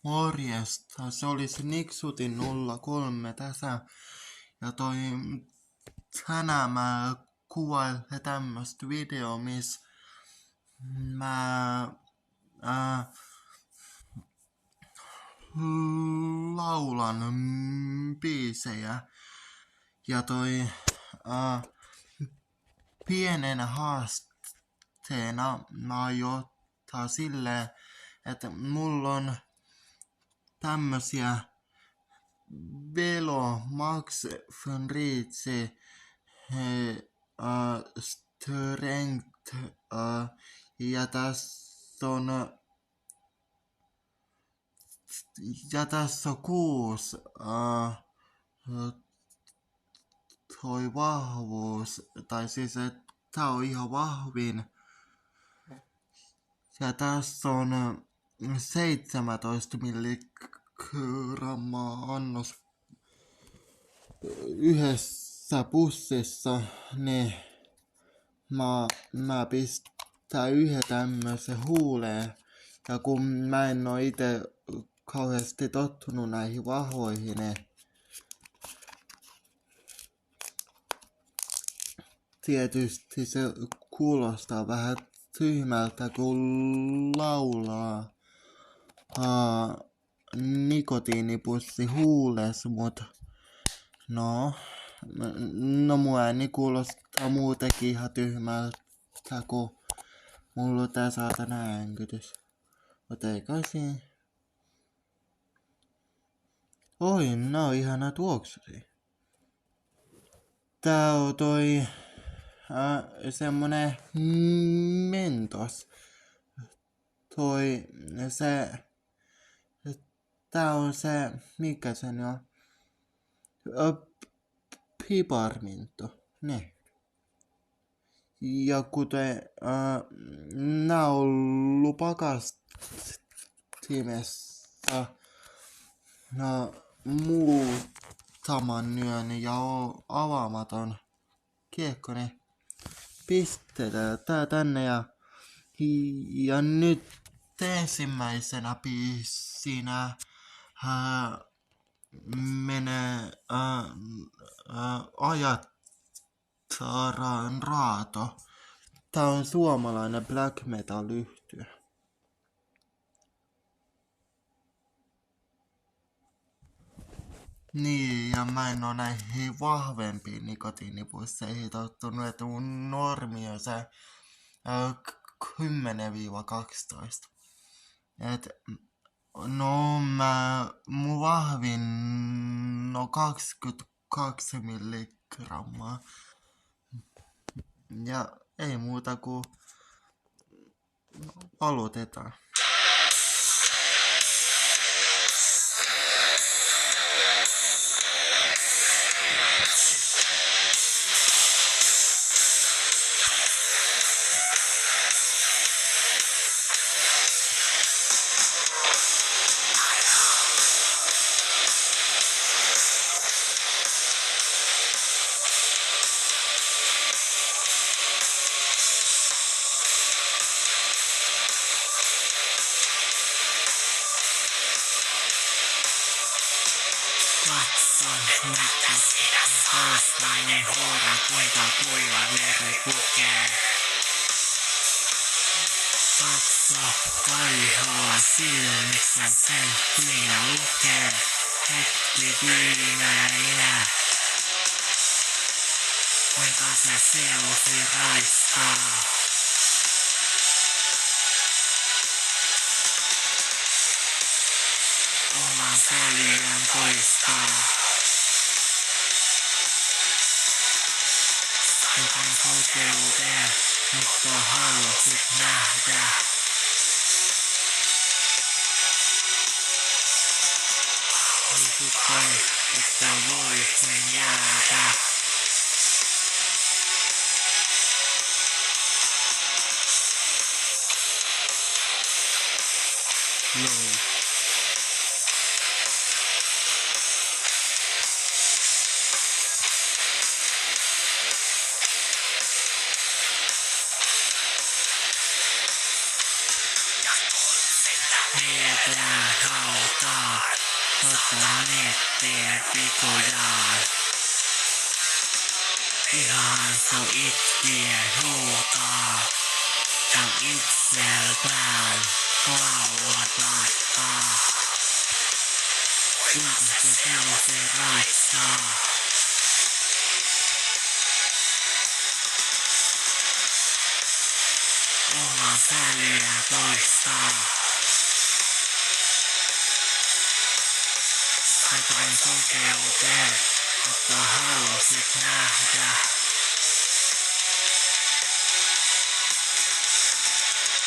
Morjesta, se olisi Niksutin 03 tässä. Ja tänään mä kuvailen tämmöstä videoa, missä mä laulan biisejä. Ja pienenä haasteena mä aion ottaa silleen, että mulla on tämmösiä Velo Max Fenrizi Strength ja tässä on 6 toi vahvuus, tai siis tää on ihan vahvin. Ja tässä on 17 milligrammaa annos yhdessä pussissa, niin mä pistän yhden tämmösen huuleen. Ja kun mä en oo ite kauheasti tottunut näihin vahvoihin, niin tietysti se kuulostaa vähän tyhmältä, kun laulaa nikotiinipussi huules, mut no mun ääni kuulostaa muutenkin ihan tyhmältä, kun mulla on tää saatana äänkytys. Mut ei kai siinä. Oi, nää on ihana tuoksusia. Tää on semmonen mentos. Tää on se, mikä se on? Piparminto. Ne. Ja kuten nää on ollut pakastimessa muutaman yön ja on avaamaton kiekko, niin pistetään tää tänne ja nyt ensimmäisenä biisinä menee Ajattaran Raato. Tää on suomalainen black metal yhtye. Niin, ja mä en oo näihin vahvempiin nikotiinipusseihin tottunut, että mun normi on se 10-12. Et no mun vahvin on 22 milligrammaa. Ja ei muuta kuin aloitetaan. Toistainen huora, kuinka kuiva veri pukee. Katso kaihoa silmissä, sen siinä lukee. Hetki viimeinen. Kuinka se seusi raiskaa. Oman seljen poistaa. Joten kokeuteen, mutta halusit nähdä. Usutkoin, että voisin jäädä. Low. pää hautaan. Nettiä pikojaan. Pihansa itkiä huutaa. Ja itseltään kaulattaa. Kuinka se raistaa. Omaa säliä toistaa. Kaiken sokeuteen, mutta halusit nähdä.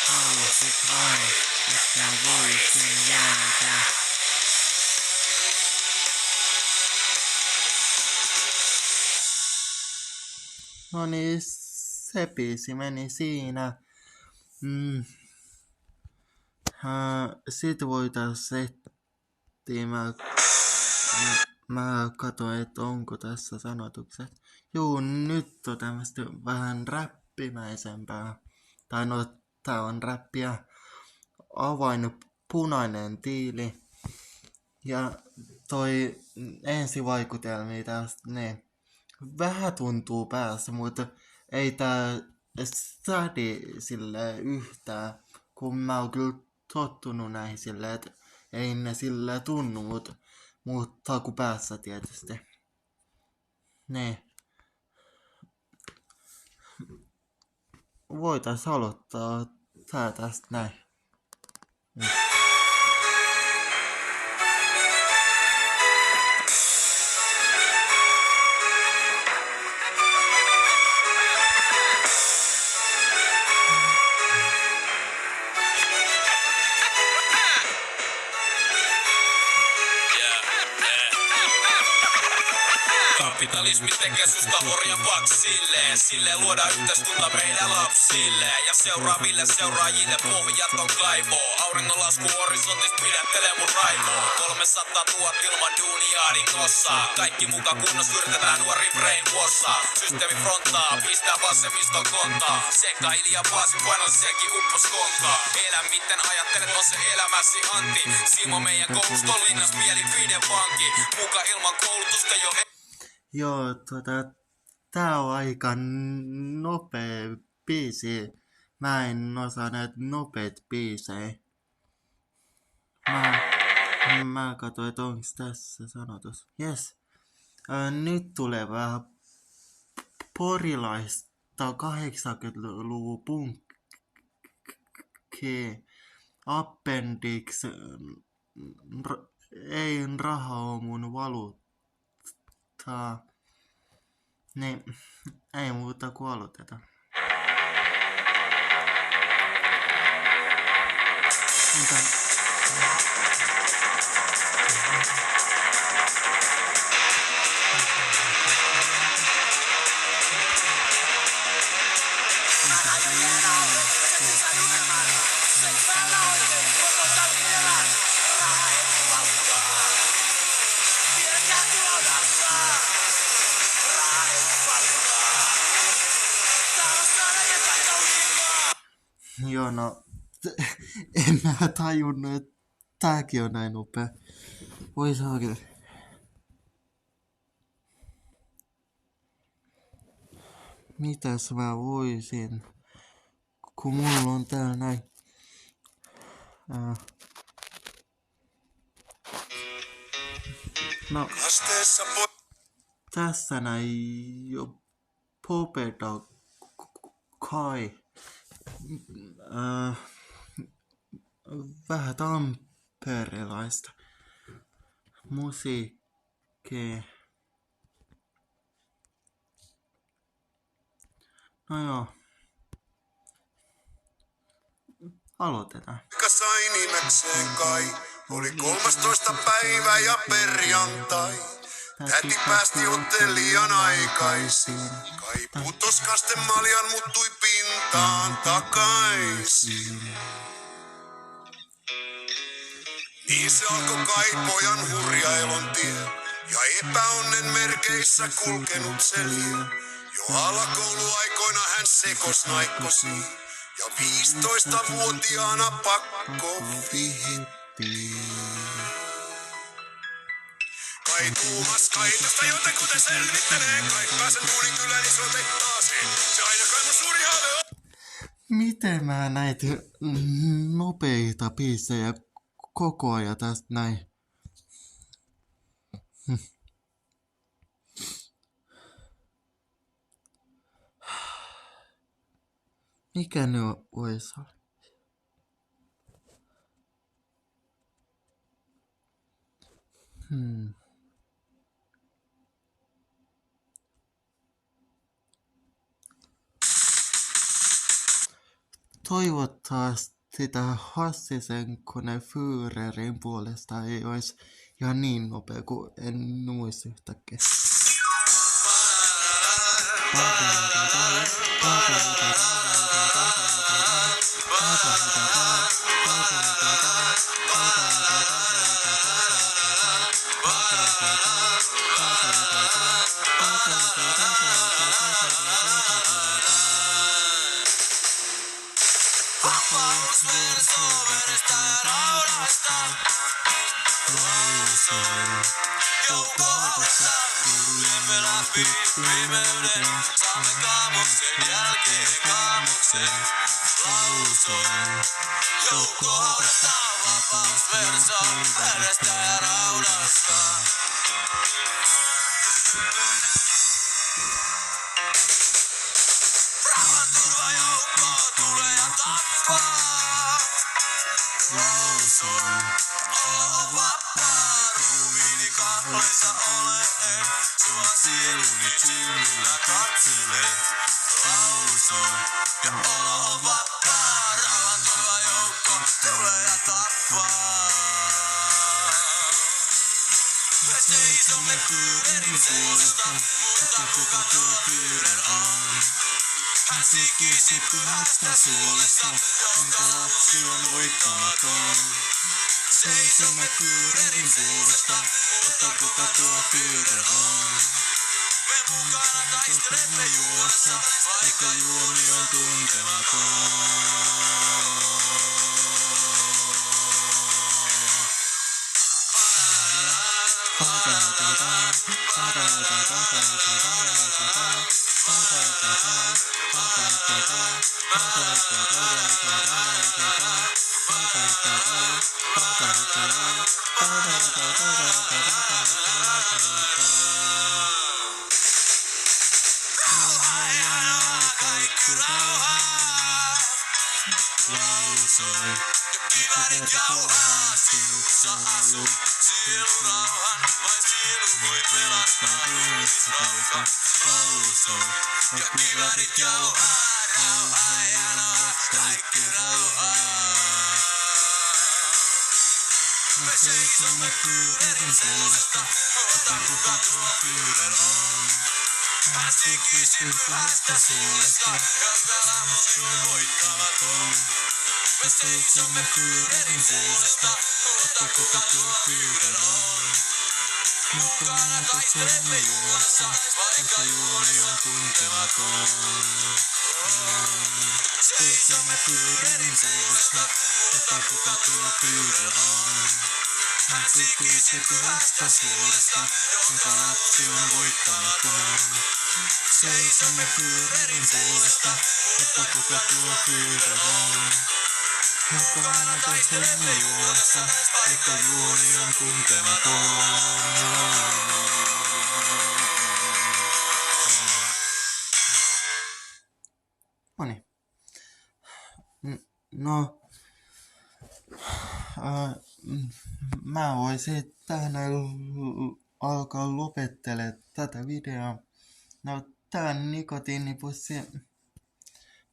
Halusit vain, että voisin jäädä. No niin, se biisi meni siinä. Sit voitais etsiä. Mä katsoin, että onko tässä sanotukset. Juu, nyt on tämmöstä vähän räppimäisempää. Tai no, tää on räppiä. Avainnut punainen tiili. Ja toi ensivaikutelmia tästä, ne vähän tuntuu päässä, mutta ei tää sädi silleen yhtään, kun mä oon kyllä tottunut näihin silleen, että ei ne silleen tunnu, mutta kun päässä tietysti. Ne. Voitais aloittaa tää tästä näin. Kapitalismi tekee susta orjavaksi sille luodaan yhteiskunta meidän lapsille. Ja seuraaville seuraajille pohjat on kaivoo. Auringonlasku horisontista pidättelee mun raivoa. 300 000 ilman duunia adingossa. Kaikki muka kunnossa yritetään nuori brainwashaa. Systeemi frontaa, pistää vasemmiston kontaa. Sekä Ilja Paasi painalla sekin uppos konkaa. Elä miten ajattelet on se elämäsi anti. Simo meidän kouluston linnas mielipide vanki. Muka ilman koulutusta jo Joo, tää on aika nopea biisi. Mä en osaa näitä nopeet biisejä. Mä katsoin, että onks tässä sanotus. Jes. Nyt tulee vähän porilaista 80-luvun punkki. Appendix. Ei raha oo mun valuutta. Niin, ei muuta kuin aloitetaan. Joo, no, en mä tajunnut, että tääkin on näin nopea. Voi saakeli. Mitäs mä voisin, kun mulla on täällä näin. No, tässä näin jo Popeda Kai. Vähän tamperelaista musiikkia. No joo. Aloitetaan. Sai nimekseen Kai. Oli 13. päivä ja perjantai. Täti päästi hotellian aikaisin. Kai putos kastemaljan muuttui pintaan takaisin. Niin se alkoi Kai pojan hurjailun tie. Ja epäonnen merkeissä kulkenut se lie. Jo alakouluaikoina hän sekos naikkosiin. Ja 15-vuotiaana pakko vihitti. Kai tuumas kaikesta jotenkuten selvittelee. Kai pääsen tuulin kyllä niin soitettaasiin. Se ainakaan mun suuri haave on. Miten mä näitä nopeita biisejä koko ajan tästä näin? Mikä ne ois olla? Toivottavasti sitä Hassisen kone Führerin puolesta ei ois ihan niin nopea, kun en muista yhtäkkiä. Saamme kaamuksen jälkeen kaamuksen lausuin. Joukko opettaa vapaus verso verestä ja raudasta. Rauhanturvajoukko tulee ja tappaa. Lausuin. Olo on vapaa, ruumiini kahloissa olen. Sua sieluni silmillä katselen. Lausuin. Ja olo on vapaa, rauhanturvajoukko tulee ja tappaa. Me seisomme Führerin puolesta, mutta kuka tuo Führer on? Hän sikisi pyhästä suolesta, jonka lapsi on voittamaton. Seisomme Führerin puolesta, mutta kuka tuo Führer on? Me mukana taistelemme juossa, vaikka juomi on tuntematon. Kivärit jauhaa, sinussa halu. Sielun rauhan, vain sielun voi pelastaa ruumisrauta. Lausoi, ja kivärit jauhaa, rauhaa ja naa, kaikki rauhaa. Me seisomme Führerin puolesta, mutta kuka tuo Führer on? Hän sikisi pyhästä suolesta, jonka lapsi on voittamaton. Me seisomme Führerin puolesta, mutta kuka tuo Führer on? Mukana taistelemme juossa, vaikka juoni on tuntematon. Seisomme Führerin puolesta, mutta kuka tuo Führer on? Hän sikisi pyhästä suolesta, jonka lapsi on voittamaton. Seisomme Führerin puolesta, mutta kuka tuo Führer on? Mukana taistelemme juossa, vaikka juoni on tuntematon. Noniin. No, mä voisin tähän alkaa lopettele tätä videoa. No, tää nikotiinipussi.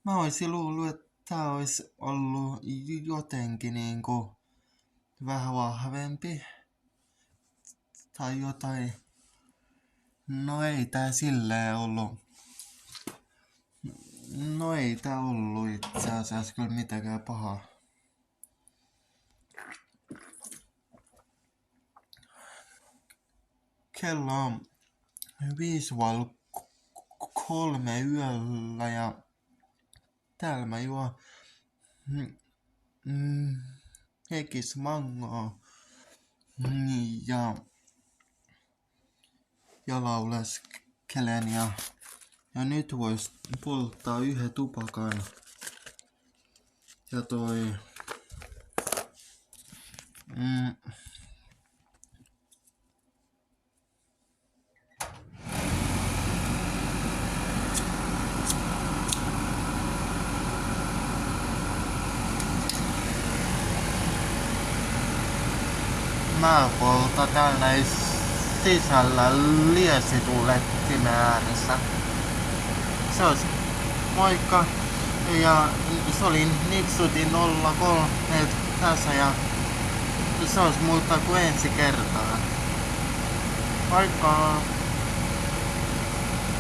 Mä oisin luullut, että tää ois ollut jotenkin niinku vähän vahvempi. Tai jotain. No ei tää silleen ollut. No ei tää ollut itse asiassa kyllä mitenkään pahaa. Kello on 5:03 yöllä ja täällä mä juon hekis mangoa ja lauleskelen ja nyt vois polttaa yhden tupakan ja toi mä poltan täällä sisällä liesitulettimen ääressä. Se olisi moikka ja se oli Nipsutin 03 tässä ja se olisi muuta kuin ensi kertaa. Moikka!